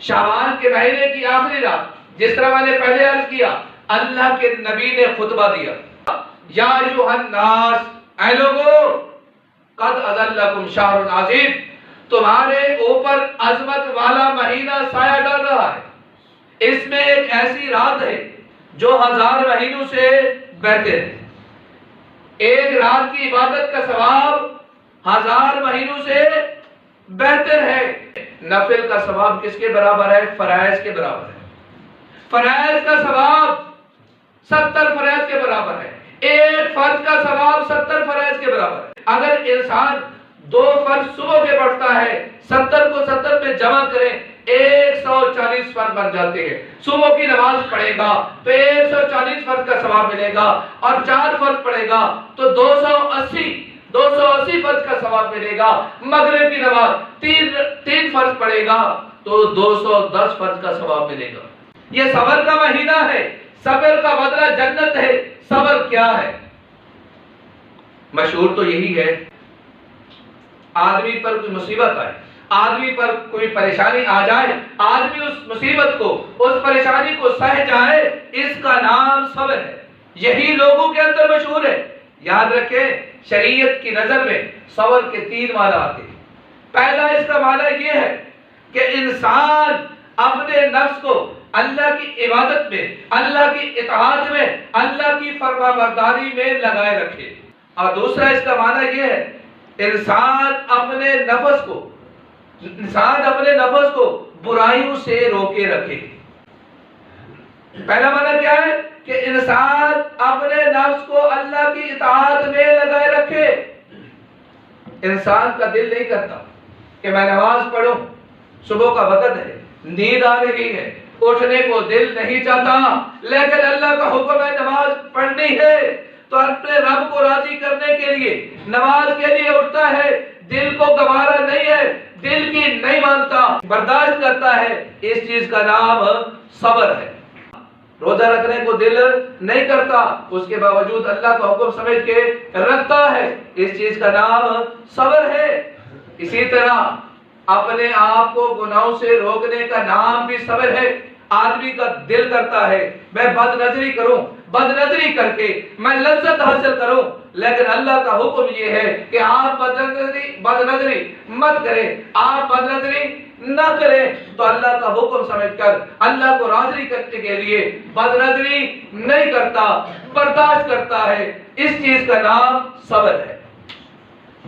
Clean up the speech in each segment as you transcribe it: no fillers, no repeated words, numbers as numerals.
شعبان کے مہینے کی آخری رات، جس طرح میں نے پہلے عرض کیا، اللہ کے نبی نے خطبہ دیا، یا ایھا الناس، اے لوگو، قد اظلکم شہر عظیم، تمہارے اوپر عظمت والا مہینہ سایہ ڈال رہا ہے، اس میں ایک ایسی رات ہے جو 1000 مہینوں سے بہتر ہے۔ ایک رات کی عبادت کا ثواب 1000 مہینوں سے بہتر ہے۔ نفل کا ثواب کس کے برابر ہے؟ فرائض کے برابر ہے۔ فرائض کا ثواب 70 فرائض کے برابر ہے۔ ایک فرض کا ثواب 70 فرائض کے برابر ہے۔ اگر انسان 2 فرض صبح کے پڑھتا ہے، 70 کو 70 میں جمع کریں، 140 فرض بن جاتے ہیں۔ صبح کی نماز پڑھے گا تو 140 فرض کا ثواب ملے گا، اور 4 فرض پڑھے گا تو 280 فرض کا ثواب ملے گا۔ مغرب کی نماز 3 فرض پڑھے گا تو 210 فرض کا ثواب ملے گا۔ یہ صبر کا مہینہ ہے، صبر کا بدلہ جنت ہے۔ صبر کیا ہے؟ مشہور تو یہی ہے، آدمی پر کوئی مصیبت آئے، آدمی پر کوئی پریشانی آ جائے، آدمی اس مصیبت کو، اس پریشانی کو سہ جائے، اس کا نام صبر ہے۔ یہی لوگوں کے اندر مشہور ہے۔ یاد رکھیں، شریعت کی نظر میں صبر کے 3 معنی آتے ہیں۔ پہلا اس کا معنی یہ ہے کہ انسان اپنے نفس کو اللہ کی عبادت میں، اللہ کی اطاعت میں، اللہ کی فرما برداری میں لگائے رکھے، اور دوسرا اس کا معنی یہ ہے انسان اپنے نفس کو برائیوں سے روکے رکھے۔ پہلا معنی کیا ہے؟ کہ انسان اپنے نفس کو اللہ کی اطاعت میں لگائے رکھے۔ انسان کا دل نہیں کرتا کہ میں نماز پڑھوں، صبح کا وقت ہے، نیند آ رہی ہے، اٹھنے کو دل نہیں چاہتا، لیکن اللہ کا حکم ہے نماز پڑھنی ہے، تو اپنے رب کو راضی کرنے کے لیے نماز کے لیے اٹھتا ہے، دل کو گوارا نہیں ہے، دل کی نہیں مانتا، برداشت کرتا ہے۔ اس چیز کا نام صبر ہے۔ روزہ رکھنے کو دل نہیں کرتا، اس کے باوجود اللہ کا حکم سمجھ کے رکھتا ہے، اس چیز کا نام صبر ہے۔ اسی طرح اپنے آپ کو گناہوں سے روکنے کا نام بھی صبر ہے۔ آدمی کا دل کرتا ہے میں بد نظری کروں، بد نظری کر کے میں لذت حاصل کروں، لیکن اللہ کا حکم یہ ہے کہ آپ بد نظری مت کریں، آپ بد نظری نہ کریں، تو اللہ کا حکم سمجھ کر اللہ کو راضی کرنے کے لیے بد نظری نہیں کرتا، برداشت کرتا ہے، اس چیز کا نام صبر ہے۔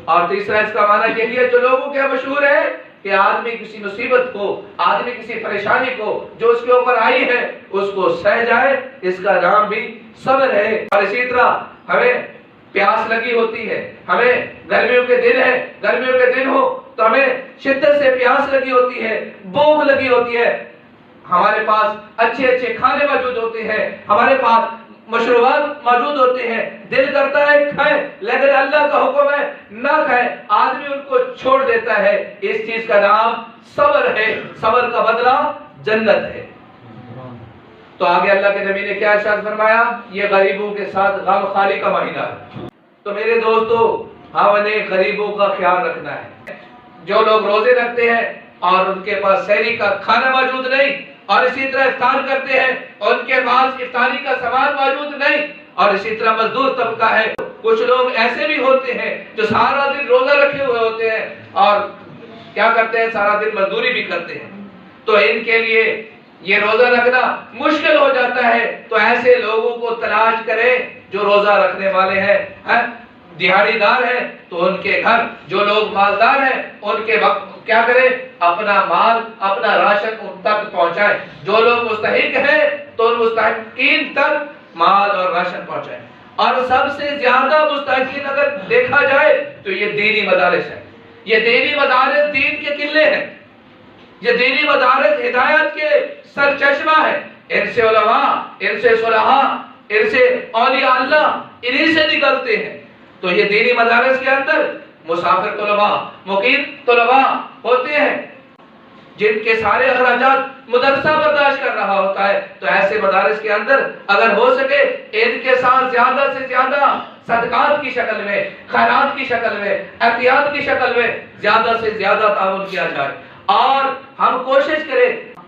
اور تیسرا اس کا معنی یہی ہے جو لوگوں کے مشہور ہے کہ آدمی کسی مصیبت کو، آدمی کسی پریشانی کو جو اس کے اوپر آئی ہے اس کو سہ جائے، اس کا نام بھی صبر ہے۔ اور اسی طرح ہمیں پیاس لگی ہوتی ہے، ہمیں گرمیوں کے دن ہے، گرمیوں کے دن ہو تو ہمیں شدت سے پیاس لگی ہوتی ہے، بھوک لگی ہوتی ہے، ہمارے پاس اچھے کھانے موجود ہوتے ہیں، ہمارے پاس مشروبات موجود ہوتے ہیں، دل کرتا ہے کھائیں، لیکن اللہ کا حکم ہے نہ کھائیں، آدمی ان کو چھوڑ دیتا ہے، اس چیز کا نام صبر ہے۔ صبر کا بدلہ جنت ہے۔ تو آگے اللہ کے نبی نے کیا ارشاد فرمایا؟ یہ غریبوں کے ساتھ غم خاری کا مہینہ ہے۔ تو میرے دوستو، ہم نے غریبوں کا خیال رکھنا ہے۔ جو لوگ روزے رکھتے ہیں اور ان کے پاس سحری کا کھانا موجود نہیں، اور اسی طرح افطار کرتے ہیں اور ان کے پاس افطاری کا سامان موجود نہیں، اور اسی طرح مزدور طبقہ ہے، کچھ لوگ ایسے بھی ہوتے ہیں جو سارا دن روزہ رکھے ہوئے ہوتے ہیں اور کیا کرتے ہیں؟ سارا دن مزدوری بھی کرتے ہیں، تو ان کے لیے یہ روزہ رکھنا مشکل ہو جاتا ہے۔ تو ایسے لوگوں کو تلاش کریں جو روزہ رکھنے والے ہیں، دیہاڑی دار ہیں تو ان کے گھر، جو لوگ مالدار ہیں ان کے وقت کیا کریں؟ اپنا مال، اپنا راشن ان تک پہنچائیں۔ جو لوگ مستحق ہیں تو ان مستحقین تک مال اور راشن پہنچائیں۔ اور سب سے زیادہ مستحقین اگر دیکھا جائے تو یہ دینی مدارس ہیں۔ یہ دینی مدارس دین کے قلعے ہیں، یہ دینی مدارس ہدایت کے سرچشمہ ہیں۔ ان سے علماء، ان سے صلحاء، ان سے اولیاء اللہ انہی سے نکلتے ہیں۔ تو یہ دینی مدارس کے اندر مسافر طلباء، مقیم طلباء ہوتے ہیں جن کے سارے اخراجات مدرسہ برداشت کر رہا ہوتا ہے۔ تو ایسے مدارس کے اندر اگر ہو سکے ان کے ساتھ زیادہ سے زیادہ صدقات کی شکل میں، خیرات کی شکل میں، احتیاط کی شکل میں زیادہ سے زیادہ تعاون کیا جائے، اور ہم کوشش کریں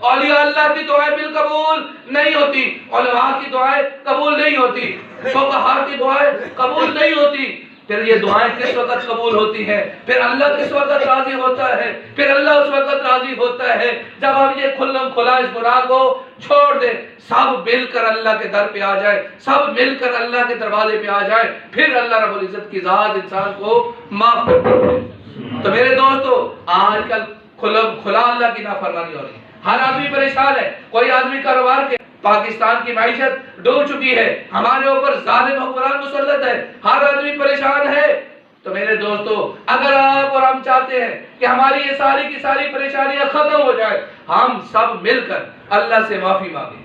اولیاء اللہ کی دعائیں بالقبول نہیں ہوتی، علماء کی دعائیں قبول نہیں ہوتی، فقہاء کی دعائیں قبول نہیں ہوتی۔ پھر یہ دعائیں کس وقت قبول ہوتی ہیں؟ پھر اللہ کس وقت راضی ہوتا ہے؟ پھر اللہ اس وقت راضی ہوتا ہے جب ہم یہ کھلم کھلا اس گناہ کو چھوڑ دیں، سب مل کر اللہ کے در پہ آ جائے، سب مل کر اللہ کے دروازے پہ آ جائے، پھر اللہ رب العزت کی ذات انسان کو معاف کرتی ہے۔ تو میرے دوستو، آج کل کھلم کھلا اللہ کی نافرمانی ہو رہی ہے، ہر آدمی پریشان ہے، کوئی آدمی کاروبار کے پاکستان کی معیشت ڈوب چکی ہے، ہمارے اوپر ظالم حکمران مسلط ہے، ہر آدمی پریشان ہے۔ تو میرے دوستو، اگر آپ اور ہم چاہتے ہیں کہ ہماری یہ ساری کی ساری پریشانیاں ختم ہو جائے، ہم سب مل کر اللہ سے معافی مانگیں۔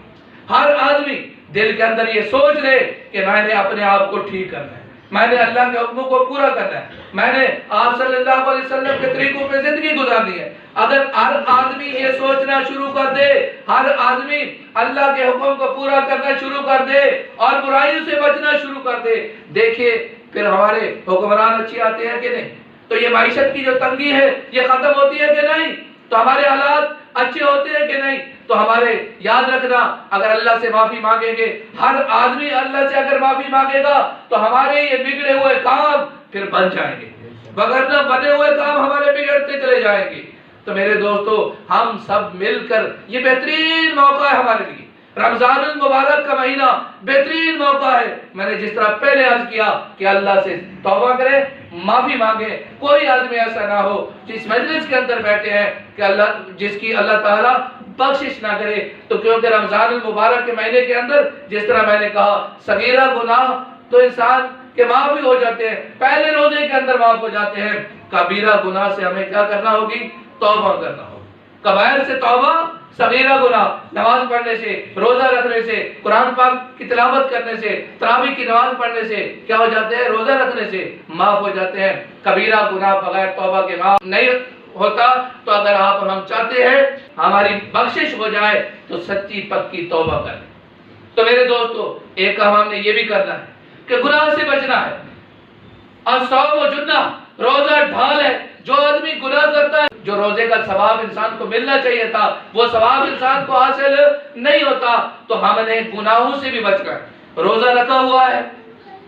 ہر آدمی دل کے اندر یہ سوچ لے کہ میں نے اپنے آپ کو ٹھیک کرنا ہے، میں نے اللہ کے حکموں کو پورا کرنا ہے، میں نے آپ صلی اللہ علیہ وسلم کے طریقوں پہ زندگی گزارنی ہے۔ اگر ہر آدمی یہ سوچنا شروع کر دے، ہر آدمی اللہ کے حکم کو پورا کرنا شروع کر دے اور برائیوں سے بچنا شروع کر دے، دیکھیے پھر ہمارے حکمران اچھے آتے ہیں کہ نہیں؟ تو یہ معیشت کی جو تنگی ہے یہ ختم ہوتی ہے کہ نہیں؟ تو ہمارے حالات اچھے ہوتے ہیں کہ نہیں؟ تو ہمارے یاد رکھنا، اگر اللہ سے معافی مانگیں گے، ہر آدمی اللہ سے اگر معافی مانگے گا تو ہمارے یہ بگڑے ہوئے کام پھر بن جائیں گے، وگرنہ بنے ہوئے کام ہمارے بگڑتے چلے جائیں گے۔ تو میرے دوستو، ہم سب مل کر، یہ بہترین موقع ہے ہمارے لیے، رمضان المبارک کا مہینہ بہترین موقع ہے۔ میں نے جس طرح پہلے عرض کیا کہ اللہ سے توبہ کرے، معافی مانگے۔ کوئی آدمی ایسا نہ ہو جس مجلس کے اندر بیٹھے ہیں کہ جس کی اللہ تعالیٰ بخشش نہ کرے۔ تو کیونکہ رمضان المبارک کے مہینے کے اندر جس طرح میں نے کہا، صغیرہ گناہ تو انسان کے معاف بھی ہو جاتے ہیں، پہلے روزے کے اندر معاف ہو جاتے ہیں، کبیرہ گناہ سے ہمیں کیا کرنا ہوگی؟ توبہ کرنا ہوگا۔ کبائر سے توبہ، صغیرہ گناہ نماز پڑھنے سے، روزہ رکھنے سے، قرآن پاک کی تلاوت کرنے سے، تراویح کی نماز پڑھنے سے کیا ہو جاتے ہیں؟ روزہ رکھنے سے معاف ہو جاتے ہیں۔ کبیرہ گناہ بغیر توبہ کے معاف نہیں ہوتا۔ تو اگر آپ اور ہم چاہتے ہیں ہماری بخشش ہو جائے تو سچی پکی توبہ کریں۔ تو میرے دوستو، ایک کام ہم نے یہ بھی کرنا ہے کہ گناہ سے بچنا ہے۔ الصوم جنہ، روزہ ڈھال ہے۔ جو آدمی گناہ کرتا ہے، جو روزے کا ثواب انسان کو ملنا چاہیے تھا، وہ ثواب انسان کو حاصل نہیں ہوتا، تو ہم نے گناہوں سے بھی بچنا ہے۔ روزہ رکھا ہوا ہے،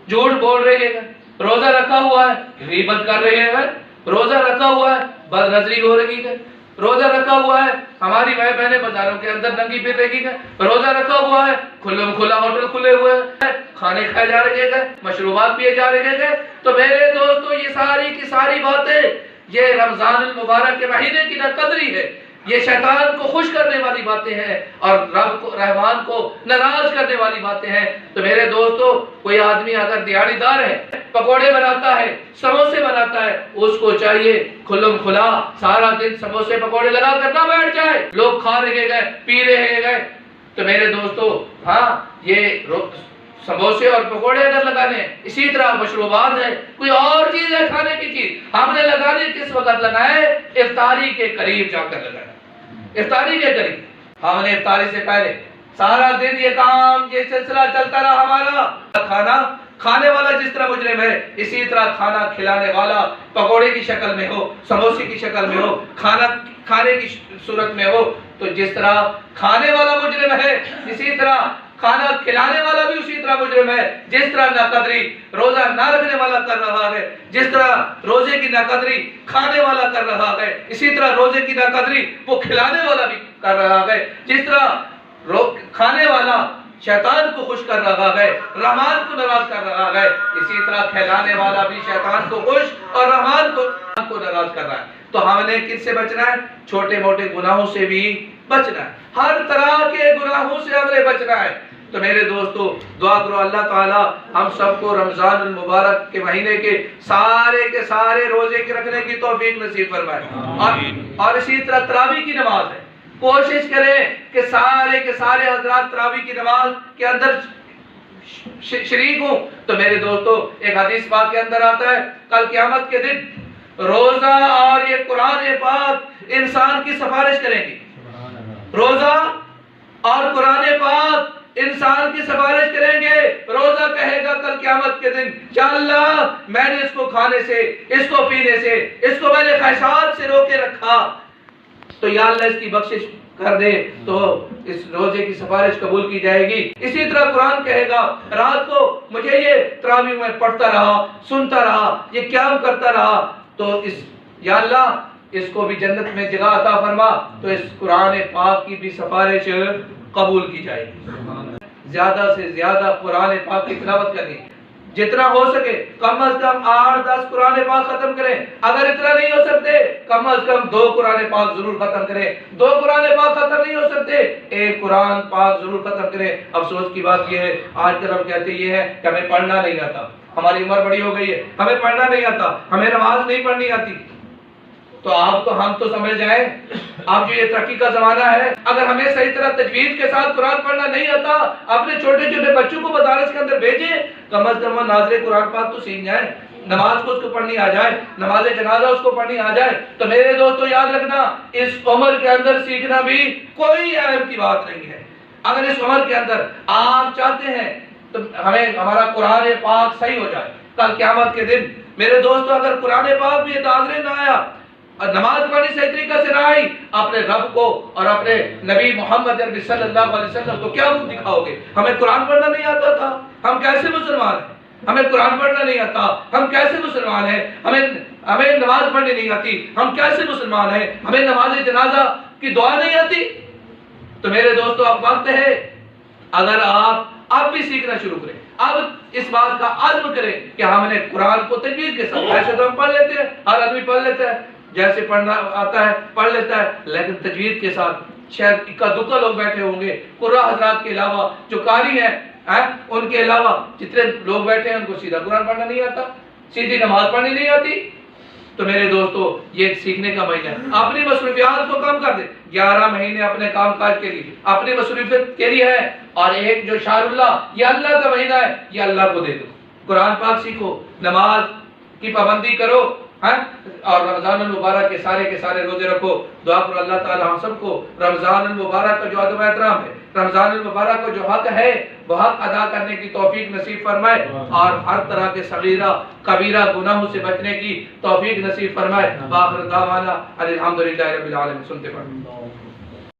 جھوٹ بول رہے ہیں، روزہ رکھا ہوا ہے، غیبت کر رہے ہیں، روزہ رکھا ہوا ہے، بد نظری ہو رہی ہے، روزہ رکھا ہوا ہے، ہماری مائیں بہنیں بازاروں کے اندر ننگی پھر رہی ہے، روزہ رکھا ہوا ہے، کھلم کھلا ہوٹل کھلے ہوئے ہیں، کھانے کھائے جا رہے ہیں، مشروبات پیے جا رہے ہیں۔ تو میرے دوستو، یہ ساری کی ساری باتیں یہ رمضان المبارک کے مہینے کی ناقدری ہے، یہ شیطان کو خوش کرنے والی باتیں ہیں اور رب کو، رحمان کو ناراض کرنے والی باتیں ہیں۔ تو میرے دوستو، کوئی آدمی اگر دیہڑی دار ہے، پکوڑے بناتا ہے، سموسے بناتا ہے، اس کو چاہیے کھلم کھلا سارا دن سموسے پکوڑے لگا کر نہ بیٹھ جائے، لوگ کھا رہے گئے، پی رہے گئے۔ تو میرے دوستو، ہاں، یہ سموسے اور پکوڑے اگر لگانے ہیں، اسی طرح مشروبات ہے، کوئی اور چیز ہے کھانے کی چیز، ہم نے لگانے کس وقت لگائے؟ افطاری کے قریب جا کر لگانا۔ افطاری کے قریب ہم نے افطاری سے پہلے سارا دن یہ کام، یہ سلسلہ چلتا رہا ہمارا۔ کھانا کھانے والا جس طرح مجرم ہے، اسی طرح کھانا کھلانے والا پکوڑے کی شکل میں ہو، سموسے کی شکل میں ہو، کھانا کھانے کی صورت میں ہو۔ تو جس طرح کھانے والا مجرم ہے، اسی طرح کھانا کھلانے والا بھی اسی طرح مجرم ہے۔ جس طرح ناقدری روزہ نہ رکھنے والا کر رہا ہے، جس طرح روزے کی ناقدری کھانے والا کر رہا ہے، اسی طرح روزے کی ناقدری وہ کھلانے والا بھی کر رہا ہے۔ جس طرح کھانے والا شیطان کو خوش کر رہا ہے، رحمان کو ناراض کر رہا ہے، اسی طرح کھلانے والا بھی شیطان کو خوش اور رحمان کو ناراض کر رہا ہے۔ تو ہم نے کس سے بچنا ہے؟ چھوٹے موٹے گناہوں سے بھی بچنا ہے، ہر طرح کے گناہوں سے ہم نے بچنا ہے۔ تو میرے دوستو، دعا کرو اللہ تعالی ہم سب کو رمضان المبارک کے مہینے کے سارے روزے کے رکھنے کی توفیق نصیب فرمائے۔ اور اسی طرح تراویح کی نماز ہے، کوشش کریں کہ سارے حضرات تراویح کی نماز کے اندر شریک ہوں۔ تو میرے دوستو، ایک حدیث پاک کے اندر آتا ہے، کل قیامت کے دن روزہ اور یہ قرآن پاک انسان کی سفارش کریں گے۔ روزہ اور قرآن پاک انسان کی سفارش کریں گے۔ روزہ کہے گا کل قیامت کے دن، یا اللہ، میں نے اس کو کھانے سے، اس کو پینے سے، اس کو میں نے خواہشات سے روکے رکھا۔ تو یا اللہ اس کی بخشش کر دے تو اس روزے کی سفارش قبول کی جائے گی۔ اسی طرح قرآن کہے گا رات کو مجھے یہ تراویح میں پڑھتا رہا، سنتا رہا، یہ قیام کرتا رہا، تو یا اللہ اس کو بھی جنت میں جگہ عطا فرما، تو اس قرآن پاک کی بھی سفارش قبول کی جائے گی۔ زیادہ سے زیادہ قرآن پاک کی تلاوت کرنی، جتنا ہو سکے کم از کم 8-10 قرآن پاک ختم کریں۔ اگر اتنا نہیں ہو سکتے کم از کم 2 قرآن پاک ضرور ختم کریں۔ 2 قرآن پاک ختم نہیں ہو سکتے 1 قرآن پاک ضرور ختم کریں۔ افسوس کی بات یہ ہے آج کل ہم کہتے یہ ہے کہ ہمیں پڑھنا نہیں آتا، ہماری عمر بڑی ہو گئی ہے، ہمیں پڑھنا نہیں آتا، ہمیں نماز نہیں پڑھنی آتی۔ تو ہم تو سمجھ جائیں اب جو یہ ترقی کا زمانہ ہے، اگر ہمیں صحیح طرح تجوید کے ساتھ قرآن پڑھنا نہیں آتا، اپنے چھوٹے چھوٹے بچوں کو مدارس کے اندر بھیجیں، کم از کم ناظر قرآن پاک تو سیکھ جائیں، نماز کو اس کو پڑھنی آ جائے، نماز جنازہ اس کو پڑھنی آ جائے۔ تو میرے دوستو یاد رکھنا اس عمر کے اندر سیکھنا بھی کوئی عیب کی بات نہیں ہے۔ اگر اس عمر کے اندر آپ چاہتے ہیں تو ہمارا قرآن پاک صحیح ہو جائے کل قیامت کے دن، میرے دوستو اگر قرآن پاک بھی ناظر نہ آیا، نماز پڑھنی صحیح طریقہ سے نہ آئی، اپنے رب کو اور اپنے نبی محمد عربی صلی اللہ علیہ وسلم کو کیا منہ دکھاؤ گے؟ ہمیں قرآن پڑھنا نہیں آتا تھا، ہم کیسے مسلمان ہیں؟ ہمیں قرآن پڑھنا نہیں آتا، ہم کیسے مسلمان ہیں؟ ہمیں نماز پڑھنی نہیں آتی، ہم کیسے مسلمان ہیں؟ ہمیں نماز جنازہ کی دعا نہیں آتی؟ تو میرے دوستو اب وقت ہے، اگر آپ بھی سیکھنا شروع کریں، اب اس بات کا عزم کریں کہ ہم نے قرآن کو تجوید کے ساتھ، ایسے تو ہم پڑھ لیتے ہیں، ہر آدمی پڑھ لیتا ہے، جیسے پڑھنا آتا ہے پڑھ لیتا ہے، لیکن تجوید کے ساتھ شاید اکا دکا لوگ بیٹھے ہوں گے، قرآن حضرات کے علاوہ جو قاری ہیں ان کے علاوہ جتنے لوگ بیٹھے ہیں ان کو سیدھا قرآن پڑھنا نہیں آتا، سیدھی نماز پڑھنی نہیں آتی۔ تو میرے دوستو یہ سیکھنے کا مہینہ ہے، اپنی مصروفیات کو کم کر دیں، 11 مہینے اپنے کام کاج کے لیے، اپنی مصروفیت کے لیے ہے، اور ایک جو شہر اللہ یہ اللہ کا مہینہ ہے، یہ اللہ کو دے دو، قرآن پاک سیکھو، نماز کی پابندی کرو، اور رمضان المبارک کے سارے روزے رکھو۔ دعا کرو اللہ تعالی ہم سب کو رمضان المبارک کا جو ادب احترام ہے، رمضان المبارک کو جو حق ہے وہ حق ادا کرنے کی توفیق نصیب فرمائے، اور ہر طرح کے صغیرہ کبیرہ گناہوں سے بچنے کی توفیق نصیب فرمائے۔ وآخر دعوانا الحمدللہ رب العالمین۔ سنتے پڑھیں۔